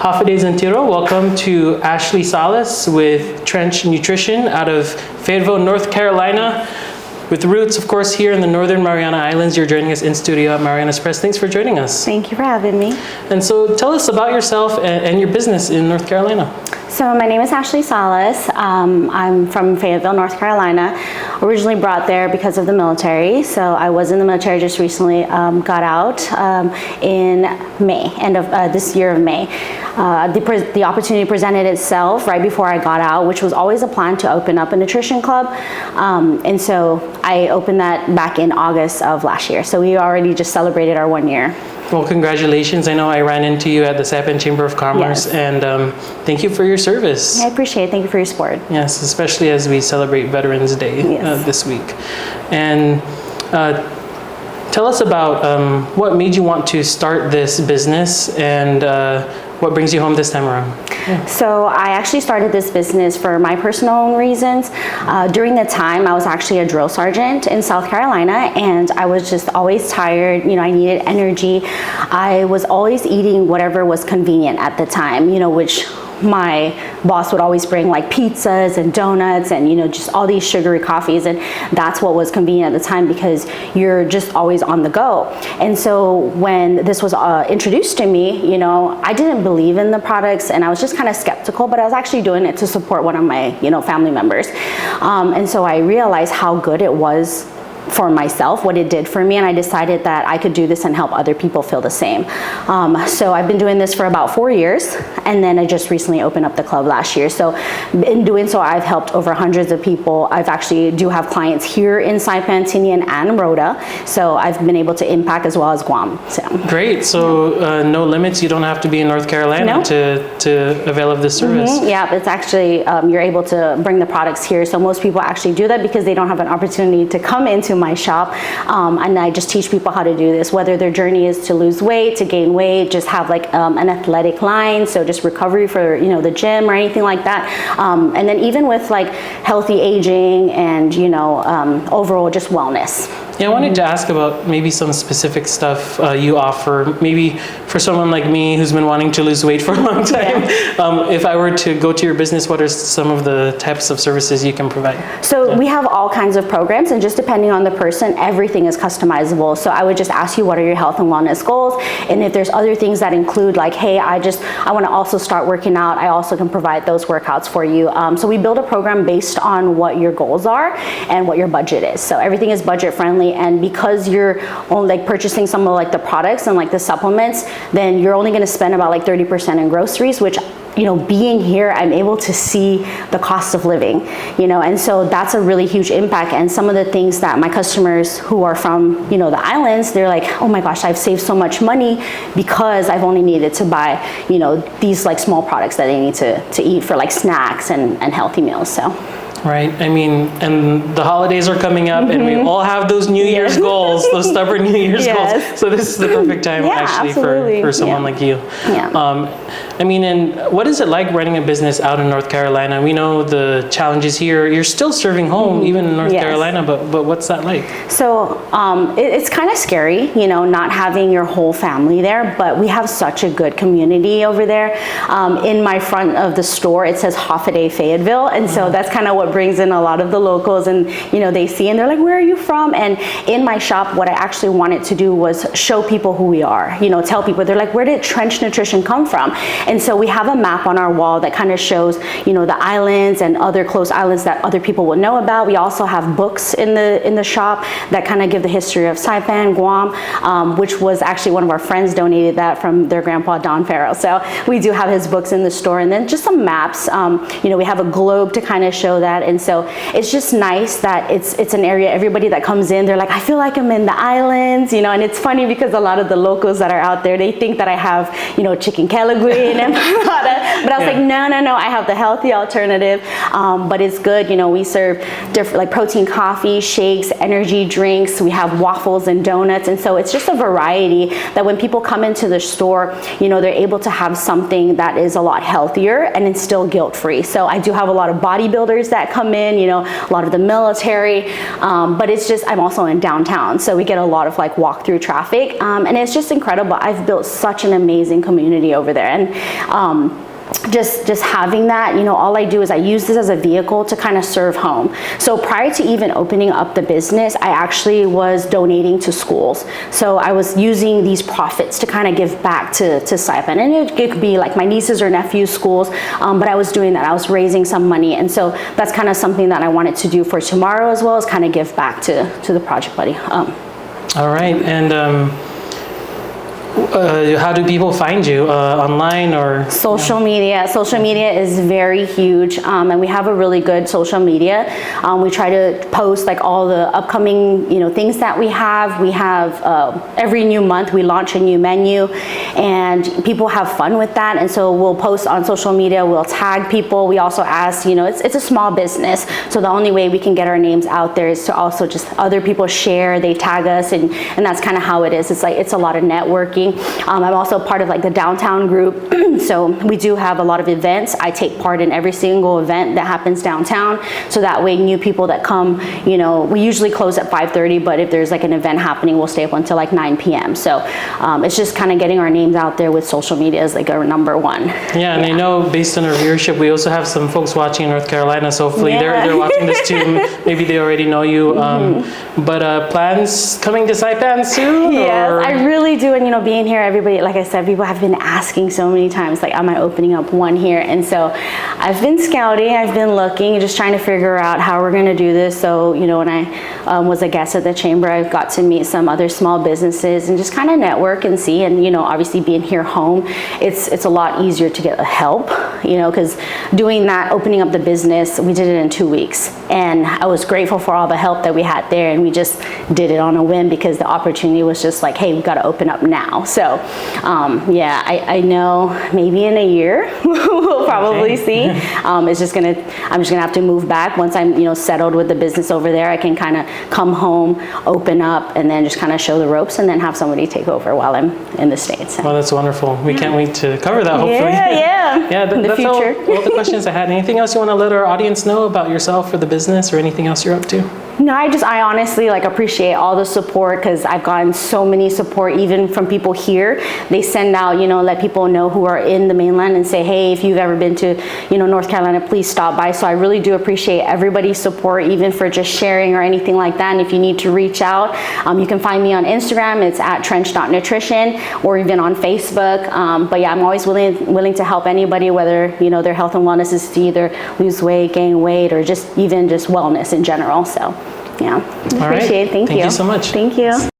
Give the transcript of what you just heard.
Hafa Adai. Welcome to Ashley Salas with Trench Nutrition out of Fayetteville, North Carolina. With roots, of course, here in the Northern Mariana Islands. You're joining us in studio at Marianas Press. Thanks for joining us. Thank you for having me. And so tell us about yourself and your business in North Carolina. So my name is Ashley Salas. I'm from Fayetteville, North Carolina. Originally brought there because of the military. So I was in the military, just recently got out in May, end of this year of May. The opportunity presented itself right before I got out, which was always a plan to open up a nutrition club. And so I opened that back in August of last year. So we already just celebrated our 1 year. Well, congratulations. I know I ran into you at the Saipan Chamber of Commerce, and thank you for your service. I appreciate it. Thank you for your support. Yes, especially as we celebrate Veterans Day this week. And tell us about what made you want to start this business and what brings you home this time around? Yeah. So I actually started this business for my personal reasons. During the time, I was actually a drill sergeant in South Carolina, and I was just always tired. You know, I needed energy. I was always eating whatever was convenient at the time, you know, which my boss would always bring like pizzas and donuts and, you know, just all these sugary coffees, and that's what was convenient at the time because you're just always on the go. And so when this was introduced to me, you know, I didn't believe in the products and I was just kind of skeptical, but I was actually doing it to support one of my, you know, family members. And so I realized how good it was for myself, what it did for me, and I decided that I could do this and help other people feel the same. So I've been doing this for about 4 years, and then I just recently opened up the club last year. So in doing so, I've helped over hundreds of people. I've actually do have clients here in Saipan, Tinian, and Rhoda. So I've been able to impact as well as Guam. So. Great. So no limits. You don't have to be in North Carolina to avail of this service. Mm-hmm. Yeah, it's actually, you're able to bring the products here. So most people actually do that because they don't have an opportunity to come into my shop, and I just teach people how to do this, whether their journey is to lose weight, to gain weight, just have like an athletic line, so just recovery for, you know, the gym or anything like that, and then even with like healthy aging and, you know, overall just wellness. Yeah, I wanted to ask about maybe some specific stuff you offer, maybe for someone like me who's been wanting to lose weight for a long time. Yeah. If I were to go to your business, what are some of the types of services you can provide? So we have all kinds of programs, and just depending on the person, everything is customizable. So I would just ask you, what are your health and wellness goals? And if there's other things that include like, hey, I want to also start working out, I also can provide those workouts for you. So we build a program based on what your goals are and what your budget is. So everything is budget friendly. And because you're only like purchasing some of like the products and like the supplements, then you're only going to spend about like 30% in groceries, which, you know, being here, I'm able to see the cost of living, you know, and so that's a really huge impact. And some of the things that my customers who are from, you know, the islands, they're like, oh my gosh, I've saved so much money because I've only needed to buy, you know, these like small products that they need to eat for like snacks and healthy meals. So. Right. I mean, and the holidays are coming up, and we all have those New Year's goals, those stubborn New Year's goals. So this is the perfect time actually for someone like you. Yeah. I mean, and what is it like running a business out in North Carolina? We know the challenges here. You're still serving home even in North Carolina, but what's that like? So it's kind of scary, you know, not having your whole family there, but we have such a good community over there. In my front of the store, it says Hafa Adai Fayetteville, and so that's kind of what brings in a lot of the locals, and you know, they see and they're like, where are you from? And in my shop, what I actually wanted to do was show people who we are, you know, tell people, they're like, where did Trench Nutrition come from? And so we have a map on our wall that kind of shows, you know, the islands and other close islands that other people will know about. We also have books in the shop that kind of give the history of Saipan, Guam, which was actually one of our friends donated that from their grandpa, Don Farrell. So we do have his books in the store, and then just some maps. You know, we have a globe to kind of show that. And so it's just nice that it's an area, everybody that comes in, they're like, I feel like I'm in the islands, you know. And it's funny because a lot of the locals that are out there, they think that I have, you know, chicken kelagui and empanada, but I was like, no, I have the healthy alternative. But it's good, you know. We serve different like protein coffee, shakes, energy drinks, we have waffles and donuts, and so it's just a variety that when people come into the store, you know, they're able to have something that is a lot healthier and it's still guilt-free. So I do have a lot of bodybuilders that that come in, you know, a lot of the military, but it's just, I'm also in downtown, so we get a lot of like walk-through traffic, and it's just incredible. I've built such an amazing community over there, and just having that, you know, all I do is I use this as a vehicle to kind of serve home. So prior to even opening up the business, I actually was donating to schools. So I was using these profits to kind of give back to Saipan, and it could be like my nieces or nephews' schools, but I was doing that. I was raising some money, and so that's kind of something that I wanted to do for tomorrow as well, as kind of give back to the Project Buddy. All right, and how do people find you, online or? Social media. Social media is very huge, and we have a really good social media. We try to post like all the upcoming, you know, things that we have. We have every new month we launch a new menu, and people have fun with that. And so we'll post on social media. We'll tag people. We also ask, you know, it's a small business, so the only way we can get our names out there is to also just other people share. They tag us, and that's kind of how it is. It's like it's a lot of networking. I'm also part of like the downtown group, so we do have a lot of events. I take part in every single event that happens downtown, so that way new people that come, you know, we usually close at 5:30, but if there's like an event happening, we'll stay up until like 9 p.m. So it's just kind of getting our names out there with social media is like our number one. Yeah, and I know based on our viewership, we also have some folks watching in North Carolina, so hopefully they're watching this too. Maybe they already know you. But plans coming to Saipan soon? Yes, or? I really do, and you know, being here, everybody, like I said, people have been asking so many times, like, am I opening up one here? And so I've been scouting, I've been looking, just trying to figure out how we're gonna do this. So, you know, when I was a guest at the chamber, I got to meet some other small businesses and just kind of network and see. And, you know, obviously being here home, it's a lot easier to get help, you know, because doing that, opening up the business, we did it in 2 weeks. And I was grateful for all the help that we had there. And we just did it on a whim because the opportunity was just like, hey, we've got to open up now. So yeah, I know maybe in a year we'll probably see. I'm just gonna have to move back once I'm, you know, settled with the business over there. I can kind of come home, open up, and then just kind of show the ropes, and then have somebody take over while I'm in the States. Well, that's wonderful. We can't wait to cover that. Hopefully. Yeah. That's all the questions I had. Anything else you want to let our audience know about yourself or the business, or anything else you're up to? No, I honestly like appreciate all the support, because I've gotten so many support even from people here. They send out, you know, let people know who are in the mainland and say, hey, if you've ever been to, you know, North Carolina, please stop by. So I really do appreciate everybody's support, even for just sharing or anything like that. And if you need to reach out, you can find me on Instagram. It's at trench.nutrition, or even on Facebook. But yeah, I'm always willing to help anybody, whether, you know, their health and wellness is to either lose weight, gain weight, or just even just wellness in general. So yeah, appreciate it. Thank you. Thank you so much. Thank you.